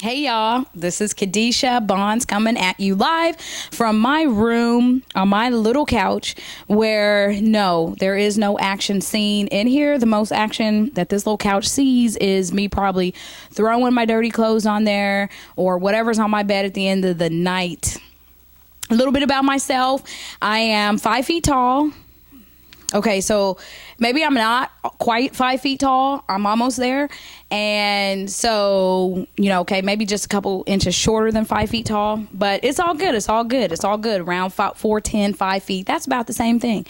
Hey y'all, this is Kadesha Bonds coming at you live from my room on my little couch where no, there is no action scene in here. The most action that this little couch sees is me probably throwing my dirty clothes on there or whatever's on my bed at the end of the night. A little bit about myself. I am 5 feet tall. Okay, so maybe I'm not quite 5 feet tall. I'm almost there. And so, okay, maybe just a couple inches shorter than 5 feet tall. But it's all good. It's all good. It's all good. Around 4'10", 5 feet. That's about the same thing.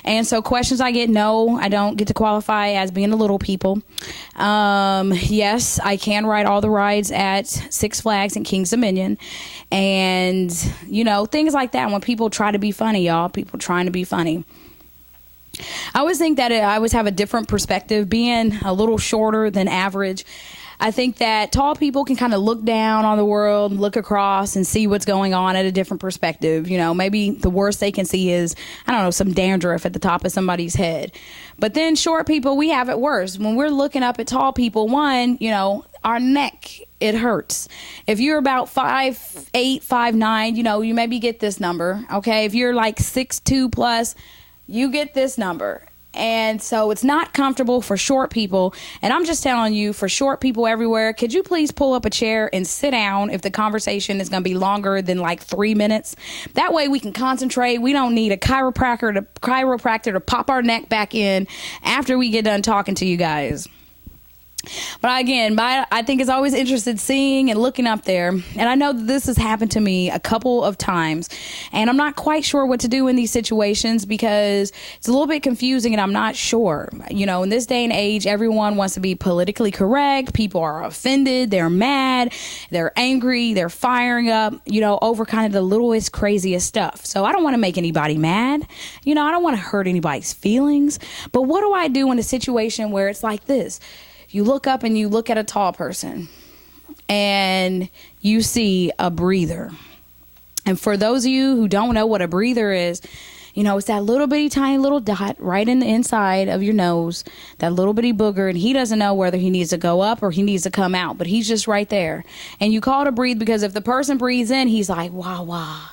And so questions I get, no, I don't get to qualify as being a little people. Yes, I can ride all the rides at Six Flags and Kings Dominion. And, things like that. When people try to be funny, y'all, people trying to be funny. I always think that I always have a different perspective, being a little shorter than average. I think that tall people can kind of look down on the world, look across and see what's going on at a different perspective. Maybe the worst they can see is, I don't know, some dandruff at the top of somebody's head. But then short people, we have it worse. When we're looking up at tall people, one, our neck, it hurts. If you're about 5'8", 5'9", you maybe get this number. Okay. If you're like 6'2" plus, you get this number. And so it's not comfortable for short people. And I'm just telling you, for short people everywhere, could you please pull up a chair and sit down if the conversation is going to be longer than like 3 minutes? That way we can concentrate. We don't need a chiropractor to pop our neck back in after we get done talking to you guys. But again, I think it's always interested seeing and looking up there. And I know that this has happened to me a couple of times. And I'm not quite sure what to do in these situations because it's a little bit confusing and I'm not sure. In this day and age, everyone wants to be politically correct. People are offended. They're mad. They're angry. They're firing up, over kind of the littlest, craziest stuff. So I don't want to make anybody mad. I don't want to hurt anybody's feelings. But what do I do in a situation where it's like this? You look up and you look at a tall person and you see a breather. And for those of you who don't know what a breather is, it's that little bitty tiny little dot right in the inside of your nose, that little bitty booger, and he doesn't know whether he needs to go up or he needs to come out, but he's just right there. And you call it a breathe because if the person breathes in, he's like, wah, wah,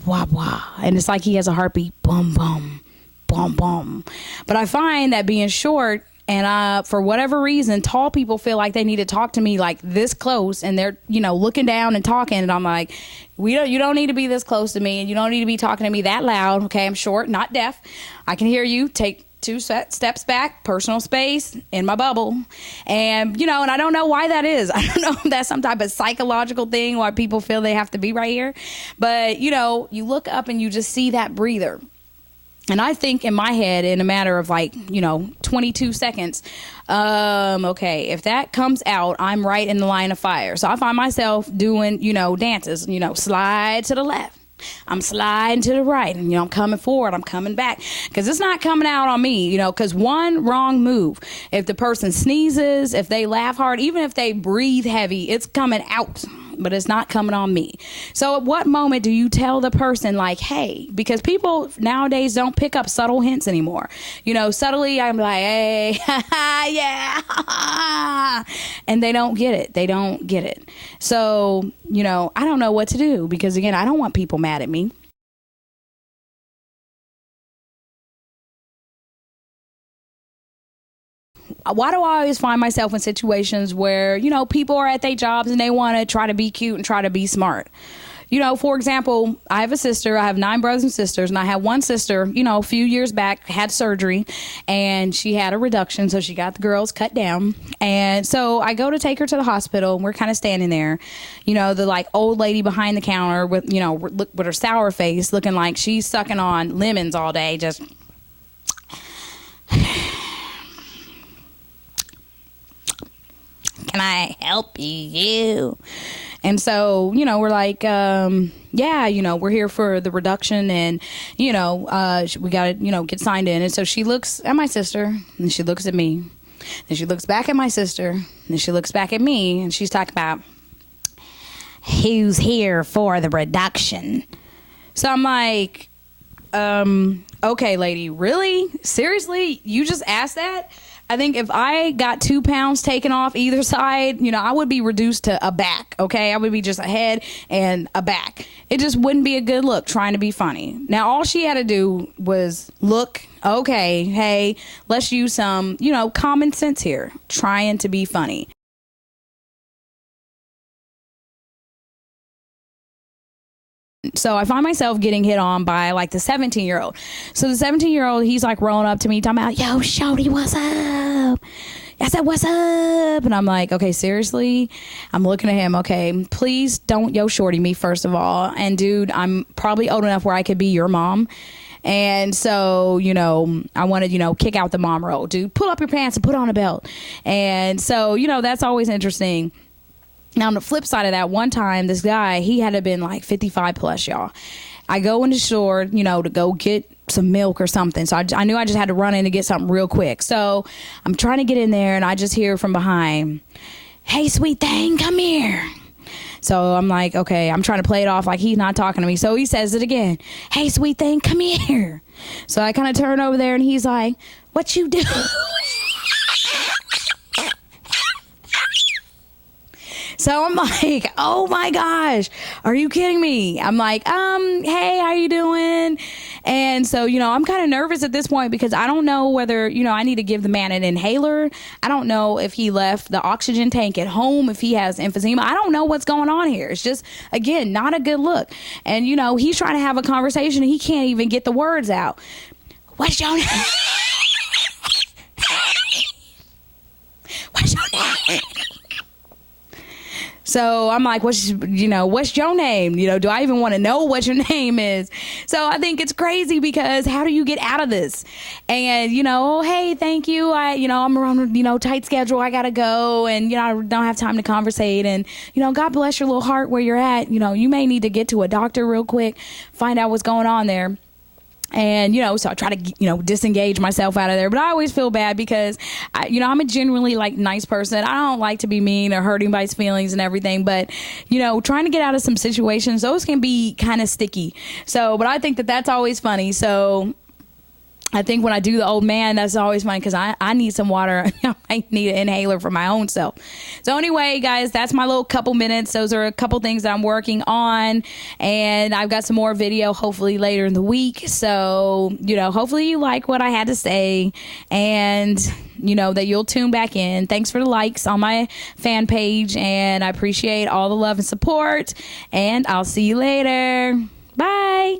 wah, wah. And it's like he has a heartbeat, bum, bum, bum, bum. But I find that being short, and for whatever reason, tall people feel like they need to talk to me like this close, and they're, looking down and talking, and I'm like, you don't need to be this close to me, and you don't need to be talking to me that loud. Okay, I'm short, not deaf. I can hear you. Take 2 steps back, personal space in my bubble. And, and I don't know why that is. I don't know if that's some type of psychological thing why people feel they have to be right here. But, you look up and you just see that breather. And I think in my head, in a matter of 22 seconds, okay, if that comes out, I'm right in the line of fire. So I find myself doing, dances, slide to the left. I'm sliding to the right, and I'm coming forward, I'm coming back, because it's not coming out on me, because one wrong move, if the person sneezes, if they laugh hard, even if they breathe heavy, it's coming out, but it's not coming on me. So at what moment do you tell the person like, hey, because people nowadays don't pick up subtle hints anymore. Subtly I'm like, hey, yeah, and they don't get it. They don't get it. So, I don't know what to do because again, I don't want people mad at me. Why do I always find myself in situations where, people are at their jobs and they want to try to be cute and try to be smart? For example, I have a sister. I have 9 brothers and sisters, and I have one sister, a few years back had surgery and she had a reduction. So she got the girls cut down. And so I go to take her to the hospital and we're kind of standing there, the old lady behind the counter with, with her sour face looking like she's sucking on lemons all day. Just can I help you? And so, we're like, yeah, we're here for the reduction and, we got to, get signed in. And so she looks at my sister and she looks at me. Then she looks back at my sister and then she looks back at me and she's talking about who's here for the reduction. So I'm like, okay, lady, really? Seriously? You just asked that? I think if I got 2 pounds taken off either side, I would be reduced to a back. Okay. I would be just a head and a back. It just wouldn't be a good look trying to be funny. Now, all she had to do was look, okay, hey, let's use some, common sense here, trying to be funny. So I find myself getting hit on by like the 17-year-old. So the 17-year-old, he's like rolling up to me talking about, yo, shorty, what's up? I said, what's up? And I'm like, okay, seriously? I'm looking at him. Okay, please don't yo shorty me, first of all. And dude, I'm probably old enough where I could be your mom. And so, I wanted, kick out the mom role. Dude, pull up your pants and put on a belt. And so, that's always interesting. Now, on the flip side of that, one time, this guy, he had to have been like 55 plus, y'all. I go in the store, to go get some milk or something. So I knew I just had to run in to get something real quick. So I'm trying to get in there, and I just hear from behind, hey, sweet thing, come here. So I'm like, okay, I'm trying to play it off like he's not talking to me. So he says it again. Hey, sweet thing, come here. So I kind of turn over there, and he's like, what you do? So I'm like, oh my gosh, are you kidding me? I'm like, hey, how you doing? And so, I'm kind of nervous at this point because I don't know whether, I need to give the man an inhaler. I don't know if he left the oxygen tank at home, if he has emphysema. I don't know what's going on here. It's just, again, not a good look. And, he's trying to have a conversation and he can't even get the words out. What's your name? What's your name? So I'm like, what's your name? Do I even want to know what your name is? So I think it's crazy because how do you get out of this? And, oh, hey, thank you. I'm around, tight schedule. I got to go. And, I don't have time to conversate. And, God bless your little heart where you're at. You may need to get to a doctor real quick, find out what's going on there. And, so I try to, disengage myself out of there. But I always feel bad because, I'm a genuinely, nice person. I don't like to be mean or hurt anybody's feelings and everything. But, trying to get out of some situations, those can be kind of sticky. So, but I think that's always funny. So I think when I do the old man, that's always funny because I need some water. I need an inhaler for my own self. So anyway, guys, that's my little couple minutes. Those are a couple things that I'm working on. And I've got some more video hopefully later in the week. So, hopefully you like what I had to say and, that you'll tune back in. Thanks for the likes on my fan page. And I appreciate all the love and support. And I'll see you later. Bye.